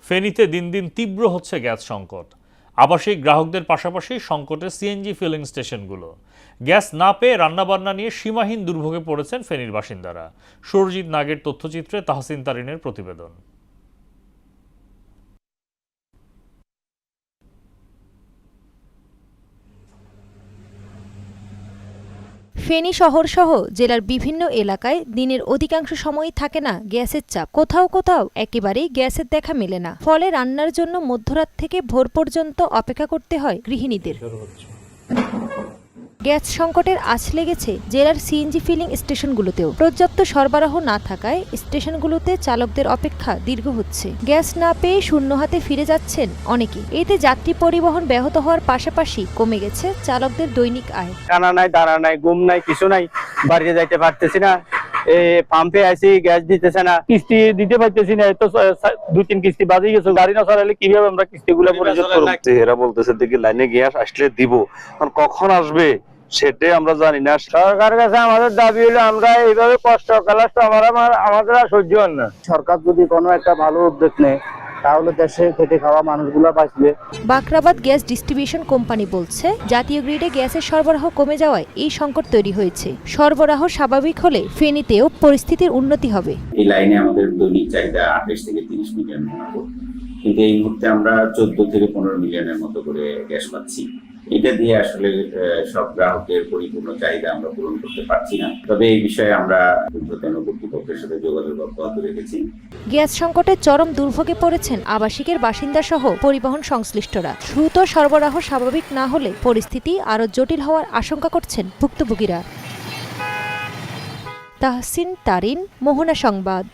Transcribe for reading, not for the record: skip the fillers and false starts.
ফেনীতে দিন দিন তীব্র হচ্ছে গ্যাস সংকট। আবাসিক গ্রাহকদের পাশাপাশি সংকটে সিএনজি ফিলিং স্টেশনগুলো। গ্যাস না পেয়ে রান্নাবান্না নিয়ে সীমাহীন দুর্ভোগে পড়েছেন ফেনীর বাসিন্দারা। সুরজিৎ নাগের তথ্যচিত্রে তাহসিন তারিনের প্রতিবেদন। ফেনী শহর সহ জেলার বিভিন্ন এলাকায় দিনের অধিকাংশ সময়ই থাকে না গ্যাসের চাপ। কোথাও কোথাও একেবারেই গ্যাসের দেখা মেলে না। ফলে রান্নার জন্য মধ্যরাত থেকে ভোর পর্যন্ত অপেক্ষা করতে হয় গৃহিণীদের। গ্যাস সংকটের আঁচ লেগেছে জেলার সিএনজি ফিলিং স্টেশনগুলোতেও। পর্যাপ্ত সরবরাহ না থাকায় স্টেশনগুলোতে চালকদের অপেক্ষা দীর্ঘ হচ্ছে। গ্যাস না পেয়ে শূন্য হাতে ফিরে যাচ্ছেন অনেকে। এতে যাত্রী পরিবহন ব্যাহত হওয়ার পাশাপাশি কমে গেছে চালকদের দৈনিক আয়। টানা নাই, দাঁড়া নাই, ঘুম নাই, কিছু নাই, বাড়িতে যাইতে পারতেছি না। পাম্পে আইসি, গ্যাস দিতেছে না, কিস্তি দিতে পারতেছি না। তো 2-3 কিস্তি বাজে গেছে। গাড়ি না চালালে কিভাবে আমরা কিস্তিগুলো পরিশোধ করব? এরা বলতেছে দেখি লাইনে গ্যাস আসলে দিব, কখন আসবে সেটাই আমরা জানি না। সরকারের কাছে আমাদের দাবি হলো আমরা এইভাবে কষ্ট কালাস আমাদের আর সহ্য হয় না। সরকার যদি কোনো একটা ভালো উদ্যোগ নেয় তাহলে দেশে খেটে খাওয়া মানুষগুলো বাঁচবে। বাকরাবাদ গ্যাস ডিস্ট্রিবিউশন কোম্পানি বলছে, জাতীয় গ্রিডে গ্যাসের সরবরাহ কমে যাওয়ায় এই সংকট তৈরি হয়েছে। সরবরাহ স্বাভাবিক হলে ফেনীতেও পরিস্থিতির উন্নতি হবে। এই লাইনে আমাদের দৈনিক চাহিদা 28 থেকে 30 মিলিয়ন মতো, কিন্তু এই মুহূর্তে আমরা 14 থেকে 15 মিলিয়নের মতো করে গ্যাস পাচ্ছি। এটা দিয়ে আসলে সব গ্রাহকের পরিপূর্ণ চাহিদা আমরা পূরণ করতে পারছি না। তবে এই বিষয়ে আমরা ঊর্ধ্বতন কর্তৃপক্ষের সাথে যোগাযোগ অব্যাহত রেখেছি। গ্যাস সংকটে চরম দুর্ভোগে পড়েছেন আবাসিকের বাসিন্দা সহ পরিবহন সংশ্লিষ্টরা। দ্রুত সরবরাহ স্বাভাবিক না হলে পরিস্থিতি আরও জটিল হওয়ার আশঙ্কা করছেন ভুক্তভোগীরা। তাহসিন তারিন, মোহনা সংবাদ।